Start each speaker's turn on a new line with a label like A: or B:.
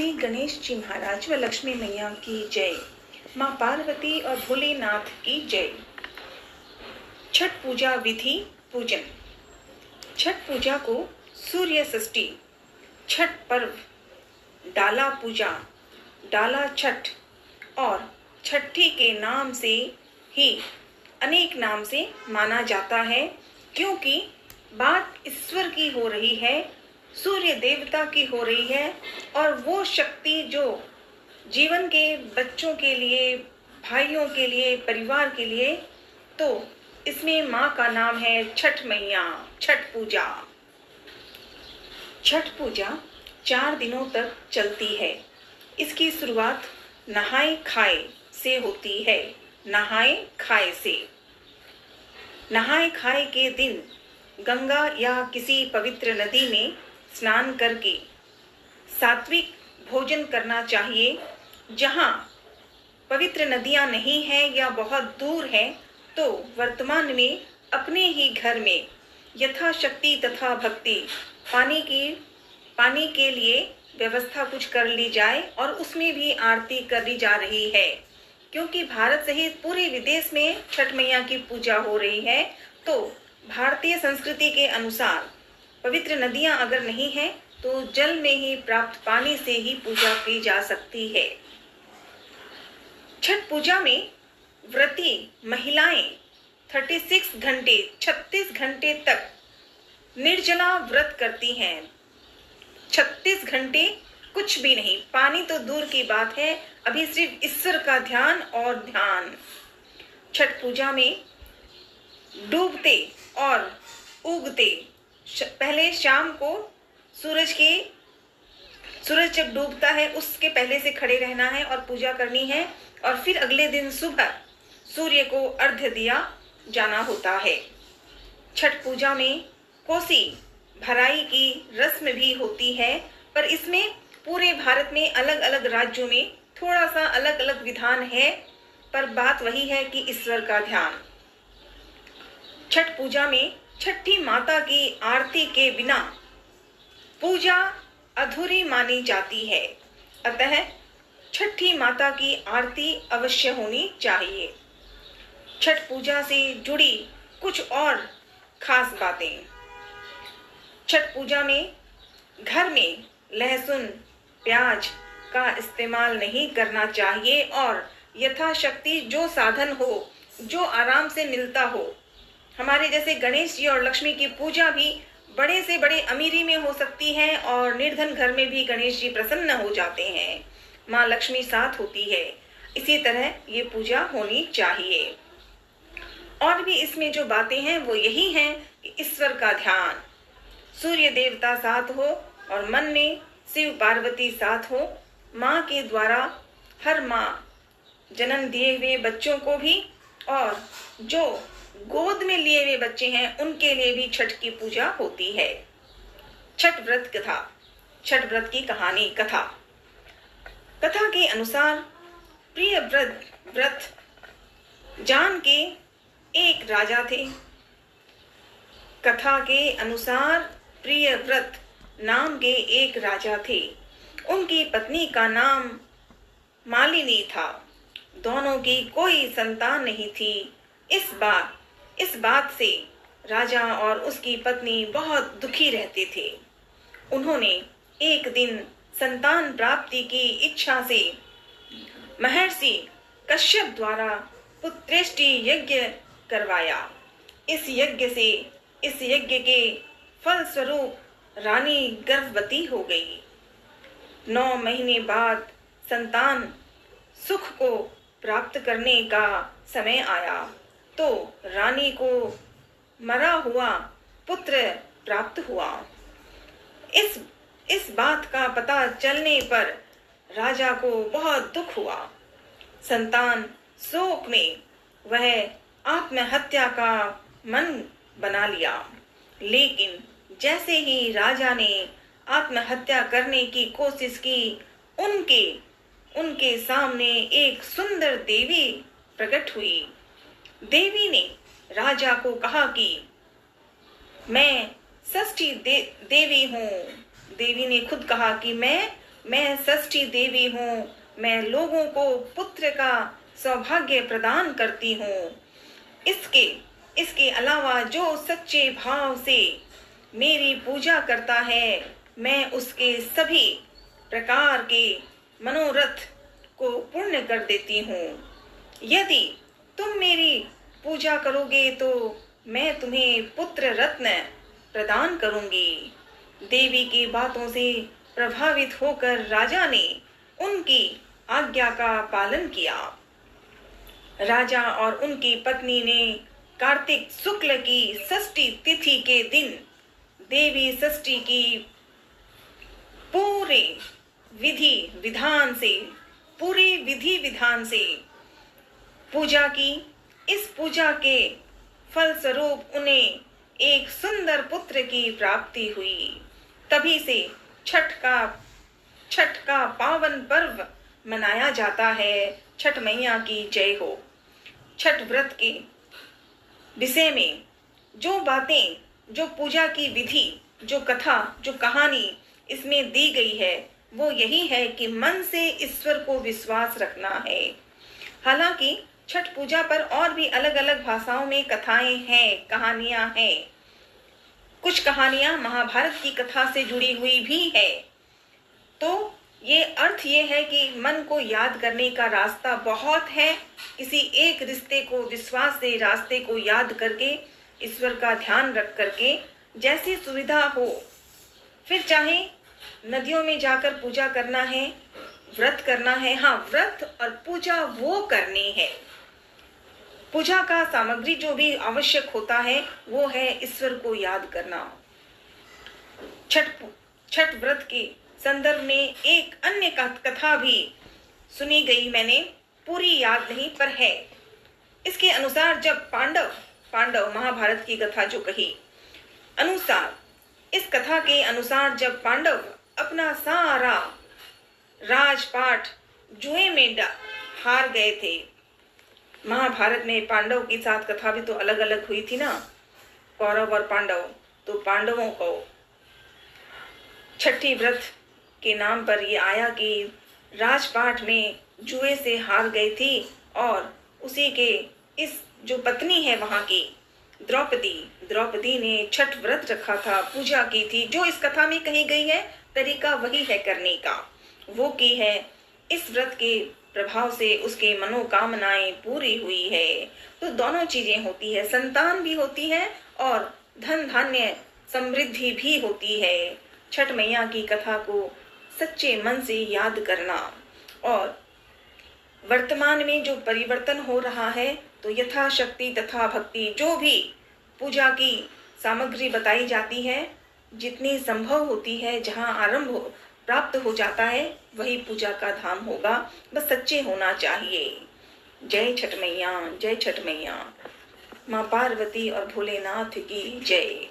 A: श्री गणेश जी महाराज व लक्ष्मी मैया की जय। माँ पार्वती और भोलेनाथ की जय। छठ पूजा विधि पूजन। छठ पूजा को सूर्य षष्ठी, छठ पर्व, डाला पूजा, डाला छठ और छठी के नाम से ही अनेक नाम से माना जाता है, क्योंकि बात ईश्वर की हो रही है, सूर्य देवता की हो रही है और वो शक्ति जो जीवन के बच्चों के लिए, भाइयों के लिए, परिवार के लिए, तो इसमें माँ का नाम है छठ मैया। छठ पूजा। छठ पूजा 4 दिनों तक चलती है। इसकी शुरुआत नहाए खाए से होती है। नहाए खाए से। नहाए खाए के दिन गंगा या किसी पवित्र नदी में स्नान करके सात्विक भोजन करना चाहिए। जहाँ पवित्र नदियाँ नहीं हैं या बहुत दूर हैं, तो वर्तमान में अपने ही घर में यथाशक्ति तथा भक्ति पानी के लिए व्यवस्था कुछ कर ली जाए और उसमें भी आरती करी जा रही है, क्योंकि भारत सहित पूरे विदेश में छठ मैया की पूजा हो रही है। तो भारतीय संस्कृति के अनुसार पवित्र नदियां अगर नहीं हैं, तो जल में ही प्राप्त पानी से ही पूजा की जा सकती है। छठ पूजा में व्रती महिलाएं 36 घंटे तक निर्जला व्रत करती हैं। 36 घंटे कुछ भी नहीं, पानी तो दूर की बात है, अभी सिर्फ ईश्वर का ध्यान और ध्यान। छठ पूजा में डूबते और उगते, पहले शाम को सूरज जब डूबता है उसके पहले से खड़े रहना है और पूजा करनी है, और फिर अगले दिन सुबह सूर्य को अर्घ्य दिया जाना होता है। छठ पूजा में कोसी भराई की रस्म भी होती है, पर इसमें पूरे भारत में अलग अलग राज्यों में थोड़ा सा अलग अलग विधान है, पर बात वही है कि ईश्वर का ध्यान। छठ पूजा में छठी माता की आरती के बिना पूजा अधूरी मानी जाती है, अतः छठी माता की आरती अवश्य होनी चाहिए। छठ पूजा से जुड़ी कुछ और खास बातें। छठ पूजा में घर में लहसुन, प्याज का इस्तेमाल नहीं करना चाहिए और यथाशक्ति जो साधन हो, जो आराम से मिलता हो। हमारे जैसे गणेश जी और लक्ष्मी की पूजा भी बड़े से बड़े अमीरी में हो सकती है और निर्धन घर में भी गणेश जी प्रसन्न हो जाते हैं। माँ लक्ष्मी साथ होती है, इसी तरह ये पूजा होनी चाहिए। और भी इसमें जो बातें हैं वो यही हैं कि ईश्वर का ध्यान, सूर्य देवता साथ हो और मन में शिव पार्वती साथ हो। माँ के द्वारा हर माँ जन्म दिए हुए बच्चों को भी और जो गोद में लिए हुए बच्चे हैं उनके लिए भी छठ की पूजा होती है। छठ व्रत कथा। छठ व्रत की कहानी। कथा के अनुसार प्रिय व्रत जान के एक राजा थे। कथा के अनुसार प्रिय व्रत नाम के एक राजा थे। उनकी पत्नी का नाम मालिनी था। दोनों की कोई संतान नहीं थी। इस बात से राजा और उसकी पत्नी बहुत दुखी रहते थे। उन्होंने एक दिन संतान प्राप्ति की इच्छा से महर्षि कश्यप द्वारा पुत्रेष्टि यज्ञ करवाया। इस यज्ञ के फल स्वरूप रानी गर्भवती हो गई। 9 महीने बाद संतान सुख को प्राप्त करने का समय आया, तो रानी को मरा हुआ पुत्र प्राप्त हुआ। इस बात का पता चलने पर राजा को बहुत दुख हुआ। संतान शोक में वह आत्महत्या का मन बना लिया, लेकिन जैसे ही राजा ने आत्महत्या करने की कोशिश की, उनके सामने एक सुंदर देवी प्रकट हुई। देवी ने राजा को कहा कि मैं षष्ठी देवी हूँ। देवी ने खुद कहा कि मैं मैं षष्ठी देवी हूँ, मैं लोगों को पुत्र का सौभाग्य प्रदान करती हूँ। इसके इसके अलावा जो सच्चे भाव से मेरी पूजा करता है, मैं उसके सभी प्रकार के मनोरथ को पूर्ण कर देती हूँ। यदि तुम मेरी पूजा करोगे तो मैं तुम्हें पुत्र रत्न प्रदान करूंगी। देवी की बातों से प्रभावित होकर राजा ने उनकी आज्ञा का पालन किया। राजा और उनकी पत्नी ने कार्तिक शुक्ल की षष्ठी तिथि के दिन देवी षष्ठी की पूरे विधि विधान से पूजा की। इस पूजा के फलस्वरूप उन्हें एक सुंदर पुत्र की प्राप्ति हुई। तभी से छठ का पावन पर्व मनाया जाता है। छठ मैया की जय हो। छठ व्रत के विषय में जो बातें, जो पूजा की विधि, जो कथा, जो कहानी इसमें दी गई है वो यही है कि मन से ईश्वर को विश्वास रखना है। हालांकि छठ पूजा पर और भी अलग अलग भाषाओं में कथाएं हैं, कहानियां हैं। कुछ कहानियां महाभारत की कथा से जुड़ी हुई भी है। तो ये अर्थ ये है कि मन को याद करने का रास्ता बहुत है। किसी एक रिश्ते को, विश्वास से रास्ते को याद करके, ईश्वर का ध्यान रख करके जैसी सुविधा हो, फिर चाहे नदियों में जाकर पूजा करना है, व्रत करना है। हाँ, व्रत और पूजा वो करनी है। पूजा का सामग्री जो भी आवश्यक होता है वो है ईश्वर को याद करना। छठ व्रत के संदर्भ में एक अन्य कथा भी सुनी गई, मैंने पूरी याद नहीं पर है। इसके अनुसार जब पांडव महाभारत की कथा जो कही अनुसार, इस कथा के अनुसार जब पांडव अपना सारा राजपाट जुए में हार गए थे। महाभारत में पांडव के साथ कथा भी तो अलग अलग हुई थी ना, कौरव और पांडव। तो पांडवों को छठी व्रत के नाम पर ये आया कि राजपाट में जुए से हार गई थी और उसी के इस जो पत्नी है वहां की द्रौपदी ने छठ व्रत रखा था, पूजा की थी। जो इस कथा में कही गई है तरीका वही है करने का, वो की है। इस व्रत के प्रभाव से उसके मनोकामनाएं पूरी हुई है। तो दोनों चीजें होती है, संतान भी होती है और धन धान्य समृद्धि भी होती है। छठ मैया की कथा को सच्चे मन से याद करना। और वर्तमान में जो परिवर्तन हो रहा है तो यथाशक्ति तथा भक्ति, जो भी पूजा की सामग्री बताई जाती है, जितनी संभव होती है, जहाँ आरंभ प्राप्त हो जाता है वही पूजा का धाम होगा। बस सच्चे होना चाहिए। जय छठ मैया, जय छठ मैया। माँ पार्वती और भोलेनाथ की जय।